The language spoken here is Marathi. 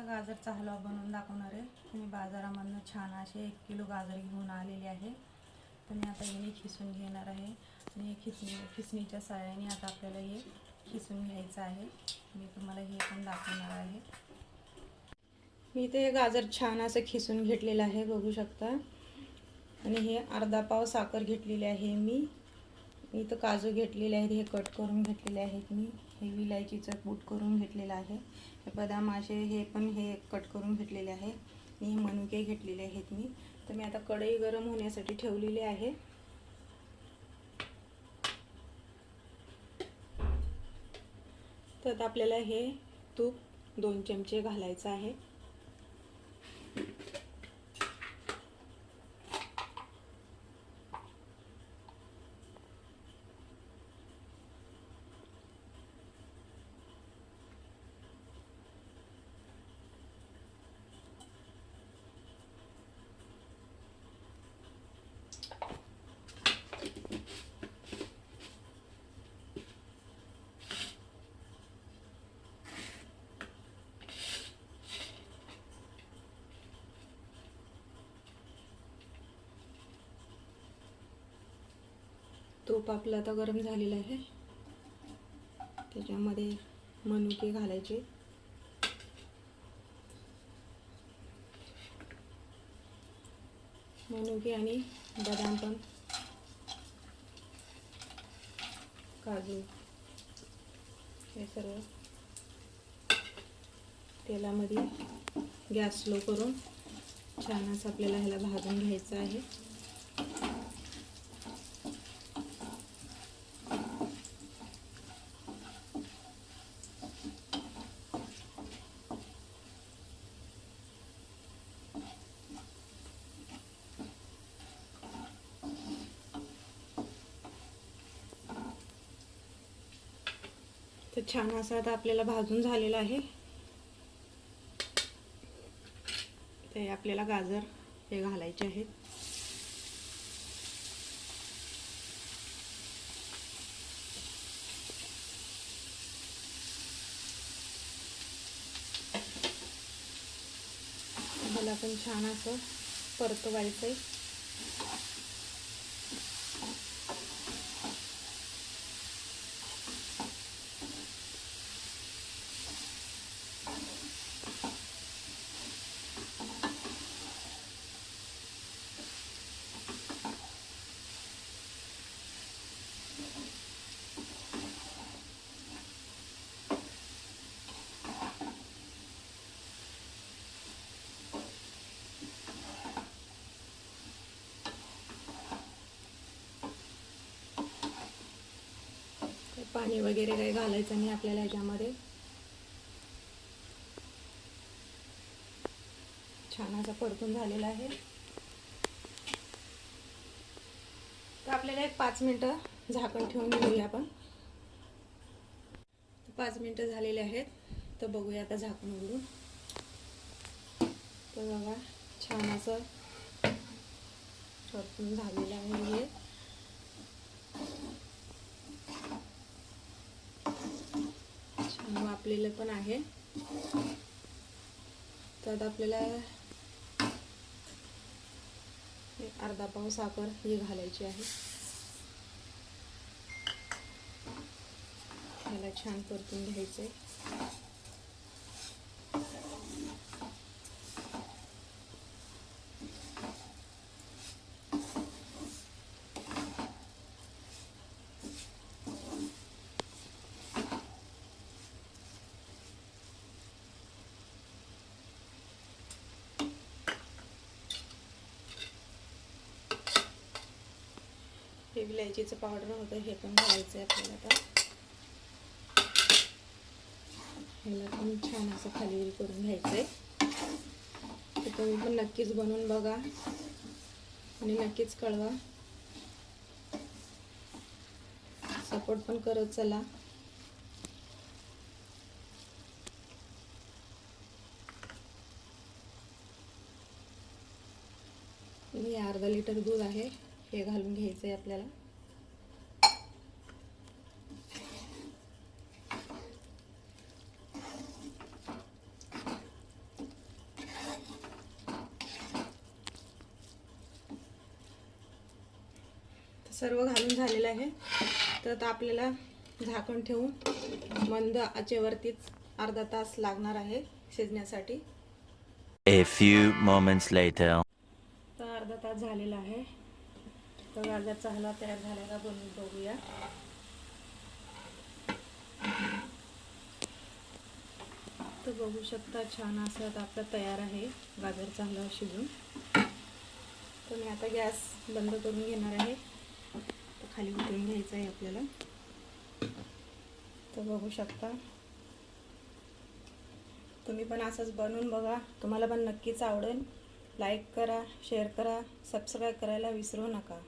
गाजरचा हलवा बनवून दाखवणार आहे। मी बाजारामधून छान असे 1 किलो गाजर घेऊन आलेले आहे। तर मी आता हे खिसून घेणार आहे आणि खिसणीच्या सहाय्याने आता आपल्याला हे खिसून घ्यायचं आहे। मी तुम्हाला हे पण दाखवणार आहे। मी इथे हे गाजर छान असं खिसून घेतलेलं आहे, बघू शकता। आणि हे अर्धा पाव साखर घेतलेली आहे। मी इथं काजू घेतलेले आहेत, हे कट करून घेतलेले आहेत। मी हे विलायचीचं कूट करून घेतलेलं आहे। हे बदाम असे हे पण हे कट करून घेतलेले आहे। मी मनुके घेतलेले आहेत। तर मी आता कढई गरम होण्यासाठी ठेवलेली आहे। तर आपल्याला हे तूप 2 चमचे घालायचं आहे। तूप आपलं आता गरम झालेलं आहे। त्याच्यामध्ये मनुके घालायचे। मनुके आणि बदाम पण, काजू हे सर्व तेलामध्ये गॅस स्लो करून छान असं आपल्याला ह्याला भाजून घ्यायचं आहे। तर छान असं आता आपल्याला भाजून झालेलं आहे। ते आपल्याला गाजर हे घालायचे आहेत। मला पण छान असं परतवायचं आहे। पाणी वगैरे काही घालायचं नाही आपल्याला याच्यामध्ये। छान असं परतून झालेलं आहे। तर आपल्याला एक 5 मिनिटं झाकण ठेवून घेऊया आपण। 5 मिनिटं झालेले आहेत। तर बघूया आता झाकण उघडून। तर बघा छान असं परतून झालेलं आहे हे। छान वाफलेलं पण आहे। तर आपल्याला अर्धा पाव साखर ही घालायची आहे। याला छान परतून घ्यायचं आहे। हे विलायचीचं पावडर होतं, हे पण घालायचं आहे आपल्याला। आता ह्याला पण छान असं खाली करून घ्यायचं आहे। तर तुम्ही पण नक्कीच बनवून बघा आणि नक्कीच कळवा। सपोर्ट पण करत चला। हे अर्धा लिटर दूध आहे, हे घालून घ्यायचं आहे आपल्याला। सर्व घालून झालेलं आहे. तर आता आपल्याला झाकण ठेवून मंद आचेवरतीच अर्धा तास लागणार आहे शिजण्यासाठी. A few moments later. तर अर्धा तास झालेला आहे. तर गाजरचा हलवा तयार झाला का बनवून बघूया. तर बघू शकता छान असं आता आपला तयार आहे गाजरचा हलवा शिजून. तर मी आता गॅस बंद करून घेणार आहे. तर खाली उतरून घ्यायचं आहे आपल्याला. तर बघू शकता तुम्ही पण असंच बनवून बघा. तुम्हाला पण नक्कीच आवडेल. लाईक करा, शेअर करा, सबस्क्राईब करायला विसरू नका.